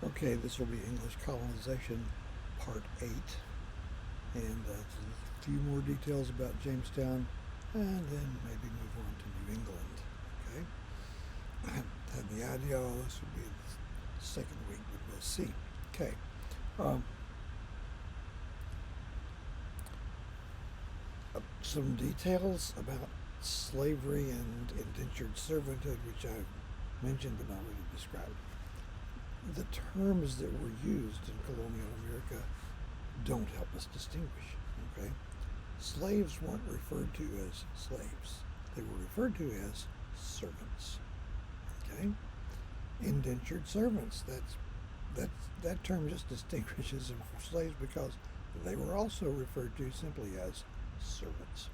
Okay, this will be English Colonization Part 8, and a few more details about Jamestown, and then maybe move on to New England. Okay? And the idea of this would be the second week, but we'll see. Okay. Um, some details about slavery and indentured servanthood, which I've mentioned but not really described. The terms that were used in colonial America don't help us distinguish. Okay, slaves weren't referred to as slaves; they were referred to as servants. Okay, indentured servants. That term just distinguishes them from slaves because they were also referred to simply as servants.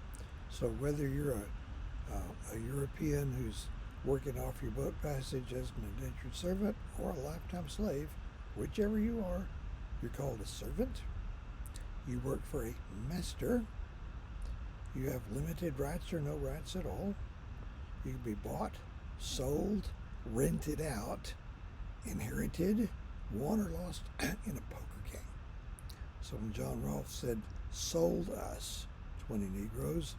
So whether you're a European who's working off your boat passage as an indentured servant or a lifetime slave, whichever you are, you're called a servant. You work for a master. You have limited rights or no rights at all. You can be bought, sold, rented out, inherited, won or lost in a poker game. So when John Rolfe said, sold us 20 Negroes,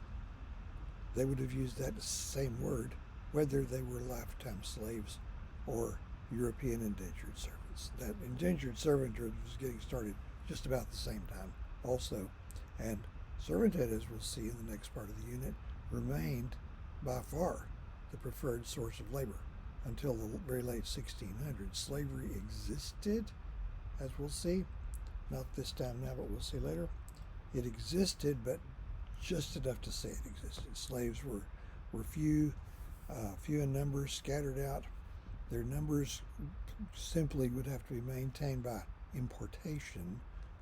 they would have used that same word whether they were lifetime slaves or European indentured servants. That indentured servanthood was getting started just about the same time also. And servanthood, as we'll see in the next part of the unit, remained by far the preferred source of labor until the very late 1600s. Slavery existed, as we'll see, not this time now, but we'll see later. It existed, but just enough to say it existed. Slaves were few in number, scattered out. Their numbers simply would have to be maintained by importation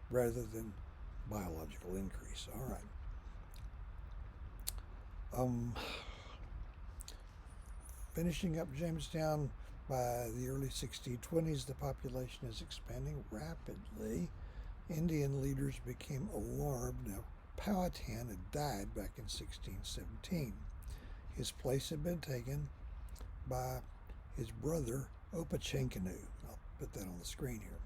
rather than biological increase. All right. Finishing up Jamestown, by the early 1620s, the population is expanding rapidly. Indian leaders became alarmed. Now, Powhatan had died back in 1617. His place had been taken by his brother, Opechancanough. I'll put that on the screen here.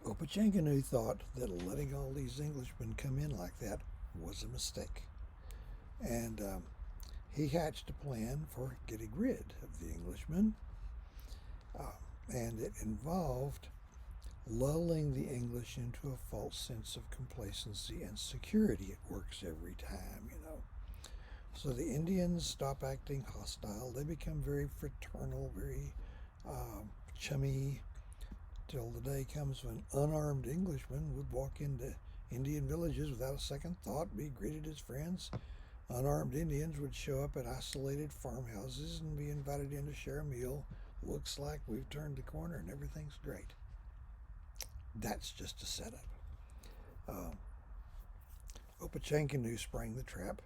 Opechancanough thought that letting all these Englishmen come in like that was a mistake. And he hatched a plan for getting rid of the Englishmen. And it involved lulling the English into a false sense of complacency and security. It works every time, you know. So the Indians stop acting hostile. They become very fraternal, very chummy, till the day comes when unarmed Englishmen would walk into Indian villages without a second thought, be greeted as friends. Unarmed Indians would show up at isolated farmhouses and be invited in to share a meal. Looks like we've turned the corner and everything's great. That's just a setup. Opechancanough sprang the trap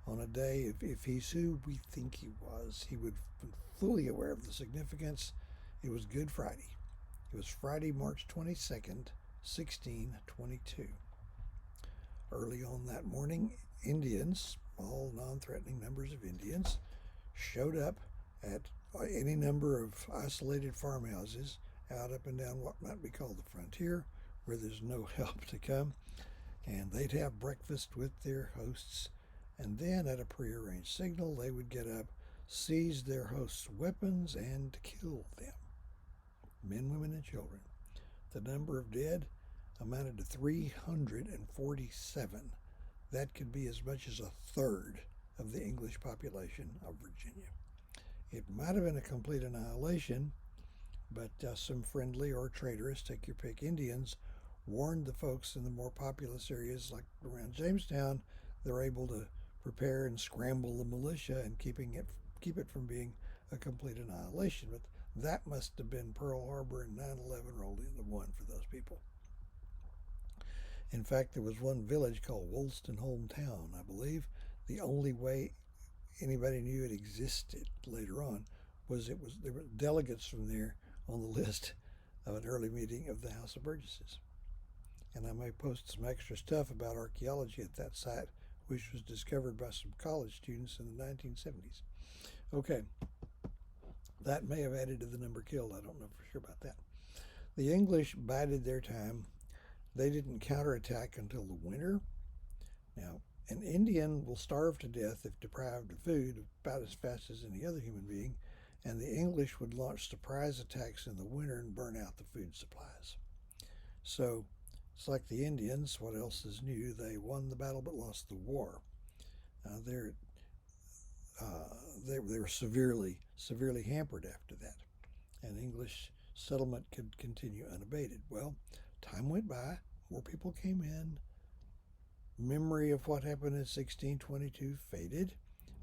on a day, if he's who we think he would be fully aware of the significance. It was Good Friday. It was Friday, March 22nd, 1622. Early on that morning, Indians, small, non-threatening numbers of Indians, showed up at any number of isolated farmhouses out up and down what might be called the frontier, where there's no help to come. And they'd have breakfast with their hosts, and then at a prearranged signal, they would get up, seize their hosts' weapons, and kill them. Men, women, and children. The number of dead amounted to 347. That could be as much as a third of the English population of Virginia. It might have been a complete annihilation, but some friendly or traitorous, take your pick, Indians warned the folks in the more populous areas like around Jamestown. They're able to prepare and scramble the militia and keep it from being a complete annihilation. But that must have been Pearl Harbor and 9/11 rolled into one for those people. In fact, there was one village called Wolstenholme Town, I believe. The only way anybody knew it existed later on was there were delegates from there on the list of an early meeting of the House of Burgesses. And I may post some extra stuff about archaeology at that site, which was discovered by some college students in the 1970s. Okay, That may have added to the number killed. I don't know for sure about that. The English bided their time. They didn't counterattack until the winter. Now, an Indian will starve to death if deprived of food about as fast as any other human being, and the English would launch surprise attacks in the winter and burn out the food supplies. So it's like the Indians. What else is new? They won the battle but lost the war. Uh, they're, they were severely hampered after that, and English settlement could continue unabated. Well, time went by, more people came in, memory of what happened in 1622 faded,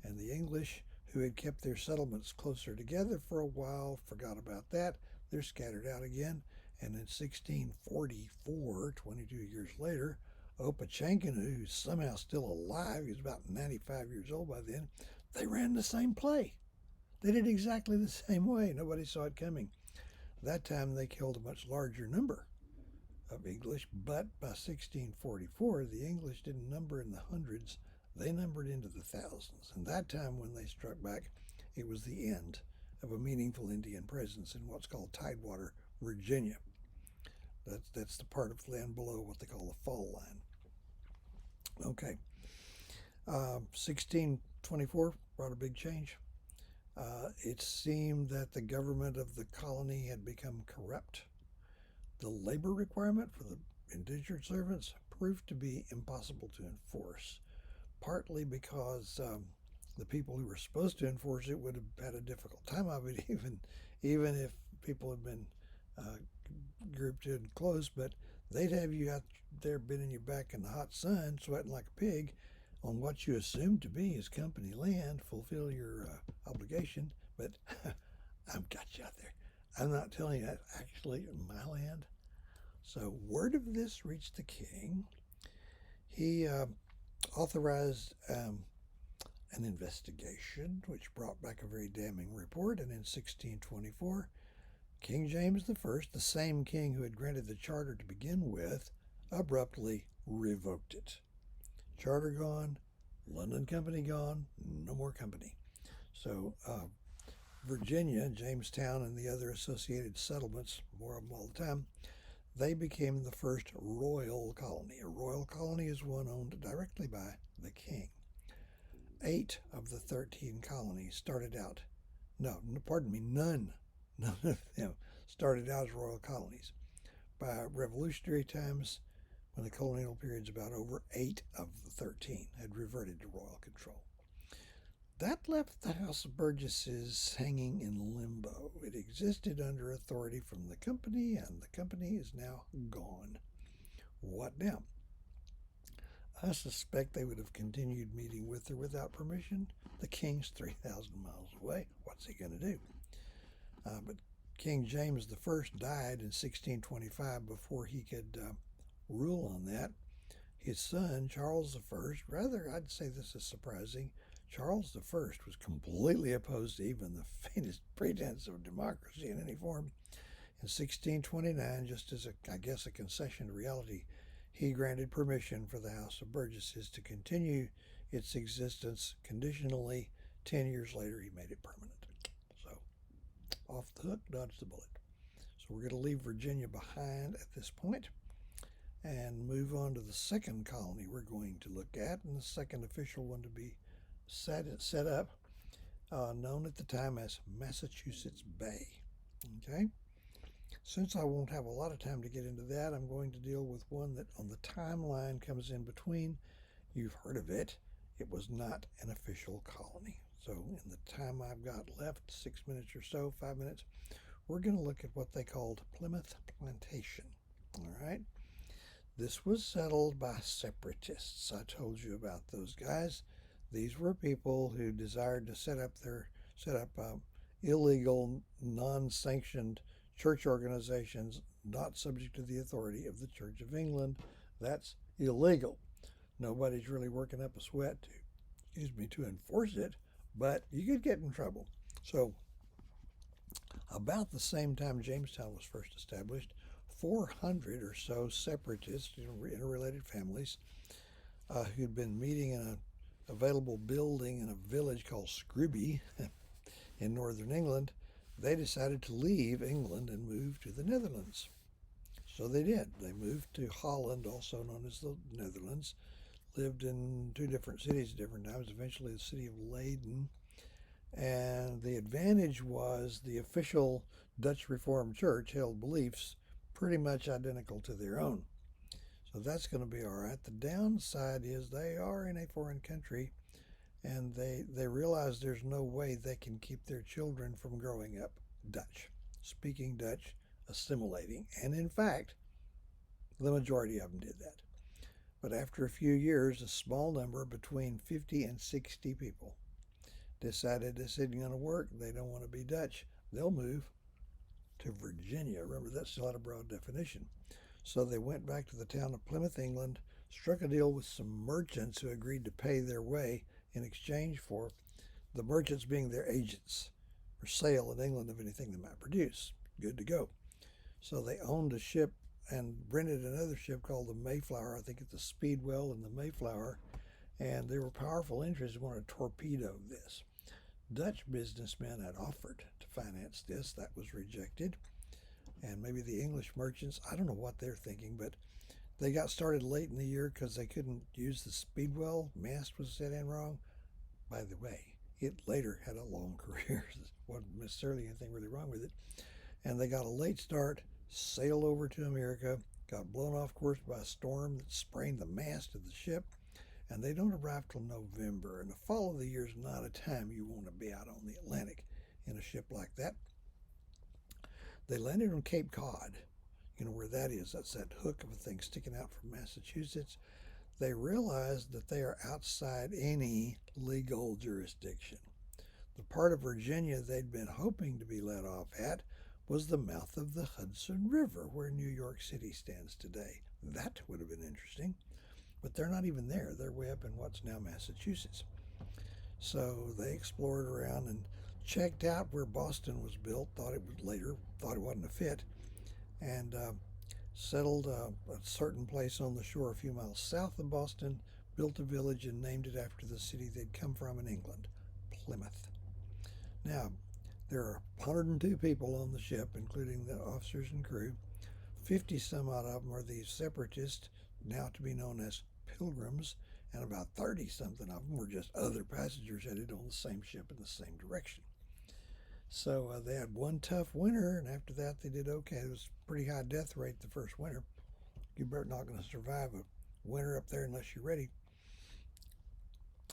and the English, who had kept their settlements closer together for a while, forgot about that. They're scattered out again, and in 1644, 22 years later, Opechancanough, who's somehow still alive, he was about 95 years old by then, they ran the same play. They did exactly the same way. Nobody saw it coming. That time they killed a much larger number of English, but by 1644, the English didn't number in the hundreds, they numbered into the thousands. And that time when they struck back, it was the end of a meaningful Indian presence in what's called Tidewater, Virginia. That's the part of land below what they call the fall line. Okay. 1624 brought a big change. It seemed that the government of the colony had become corrupt. The labor requirement for the indentured servants proved to be impossible to enforce, partly because the people who were supposed to enforce it would have had a difficult time of it, even if people had been grouped in close. But they'd have you out there bending your back in the hot sun, sweating like a pig, on what you assumed to be his company land, fulfill your obligation. But I've got you out there. I'm not telling you that's actually my land. So word of this reached the king. He authorized an investigation, which brought back a very damning report. And in 1624, King James I, the same king who had granted the charter to begin with, abruptly revoked it. Charter gone, London Company gone, no more company. So Virginia, Jamestown, and the other associated settlements, more of them all the time, they became the first royal colony. A royal colony is one owned directly by the king. 8 of the 13 colonies started out, none of them started out as royal colonies. By revolutionary times, when the colonial period's about over, 8 of the 13 had reverted to royal control. That left the House of Burgesses hanging in limbo. It existed under authority from the company, and the company is now gone. What now? I suspect they would have continued meeting with or without permission. The king's 3,000 miles away. What's he going to do? But King James I died in 1625 before he could rule on that. His son, Charles I, rather, I'd say this is surprising, Charles I was completely opposed to even the faintest pretense of democracy in any form. In 1629, just as a concession to reality, he granted permission for the House of Burgesses to continue its existence conditionally. 10 years later, he made it permanent. So, off the hook, dodged the bullet. So we're going to leave Virginia behind at this point and move on to the second colony we're going to look at, and the second official one to be set up, known at the time as Massachusetts Bay. Okay? Since I won't have a lot of time to get into that, I'm going to deal with one that on the timeline comes in between. You've heard of it. It was not an official colony. So in the time I've got left, 6 minutes or so, 5 minutes, we're going to look at what they called Plymouth Plantation. All right? This was settled by separatists. I told you about those guys. These were people who desired to set up illegal, non-sanctioned church organizations not subject to the authority of the Church of England. That's illegal. Nobody's really working up a sweat to enforce it, but you could get in trouble. So about the same time Jamestown was first established, 400 or so separatists, interrelated families, who'd been meeting in an available building in a village called Scrooby in northern England, they decided to leave England and move to the Netherlands. So they did. They moved to Holland, also known as the Netherlands, lived in two different cities at different times, eventually the city of Leiden. And the advantage was the official Dutch Reformed Church held beliefs pretty much identical to their own. So that's going to be all right. The downside is they are in a foreign country, and they realize there's no way they can keep their children from growing up Dutch, speaking Dutch, assimilating. And in fact, the majority of them did that. But after a few years, a small number, between 50 and 60 people, decided this isn't going to work. They don't want to be Dutch. They'll move to Virginia. Remember, that's still had a broad definition. So they went back to the town of Plymouth, England, struck a deal with some merchants who agreed to pay their way in exchange for the merchants being their agents for sale in England of anything they might produce. Good to go. So they owned a ship and rented another ship called the Mayflower. I think it's the Speedwell and the Mayflower. And they were powerful interests who wanted to torpedo this. Dutch businessmen had offered to finance this. That was rejected. And maybe the English merchants, I don't know what they're thinking, but they got started late in the year because they couldn't use the Speedwell. Mast was set in wrong. By the way, it later had a long career. There wasn't necessarily anything really wrong with it. And they got a late start, sailed over to America, got blown off course by a storm that sprained the mast of the ship, and they don't arrive till November. And the fall of the year is not a time you want to be out on the Atlantic in a ship like that. They landed on Cape Cod. You know where that is. That's that hook of a thing sticking out from Massachusetts. They realized that they are outside any legal jurisdiction. The part of Virginia they'd been hoping to be let off at was the mouth of the Hudson River, where New York City stands today. That would have been interesting. But they're not even there. They're way up in what's now Massachusetts. So they explored around and checked out where Boston was built, thought it wasn't a fit, and settled a certain place on the shore a few miles south of Boston, built a village and named it after the city they'd come from in England, Plymouth. Now, there are 102 people on the ship, including the officers and crew. 50 some odd of them are these separatists, now to be known as pilgrims, and about 30 something of them were just other passengers headed on the same ship in the same direction. So they had one tough winter, and after that they did okay. It was a pretty high death rate the first winter. You're not going to survive a winter up there unless you're ready.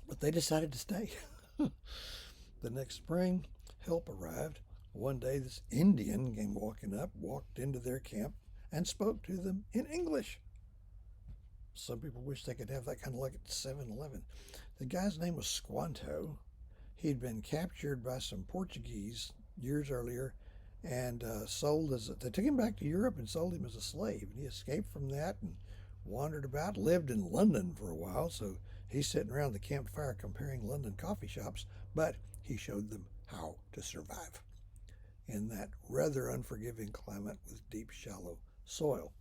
But they decided to stay. The next spring, help arrived. One day this Indian came walking up, walked into their camp, and spoke to them in English. Some people wish they could have that kind of luck at 7-Eleven. The guy's name was Squanto. He'd been captured by some Portuguese years earlier and they took him back to Europe and sold him as a slave. And he escaped from that and wandered about, lived in London for a while. So he's sitting around the campfire comparing London coffee shops, but he showed them how to survive in that rather unforgiving climate with deep, shallow soil.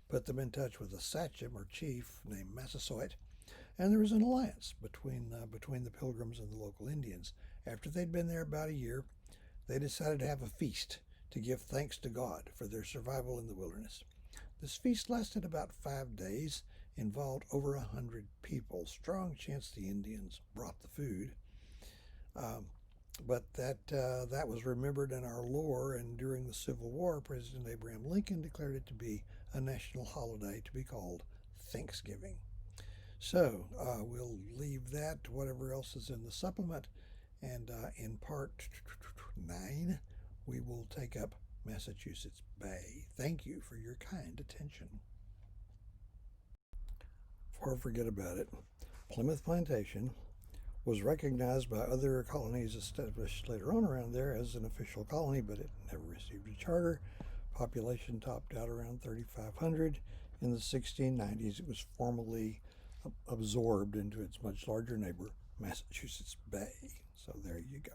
Put them in touch with a sachem or chief named Massasoit, and there was an alliance between the Pilgrims and the local Indians. After they'd been there about a year, they decided to have a feast to give thanks to God for their survival in the wilderness. This feast lasted about 5 days, involved over 100 people. Strong chance the Indians brought the food. But that was remembered in our lore, and during the Civil War, President Abraham Lincoln declared it to be a national holiday to be called Thanksgiving. So we'll leave that to whatever else is in the supplement, and in part 9, we will take up Massachusetts Bay. Thank you for your kind attention. Before I forget about it, Plymouth Plantation was recognized by other colonies established later on around there as an official colony, but it never received a charter. Population topped out around 3,500. In the 1690s, it was formally absorbed into its much larger neighbor, Massachusetts Bay. So there you go.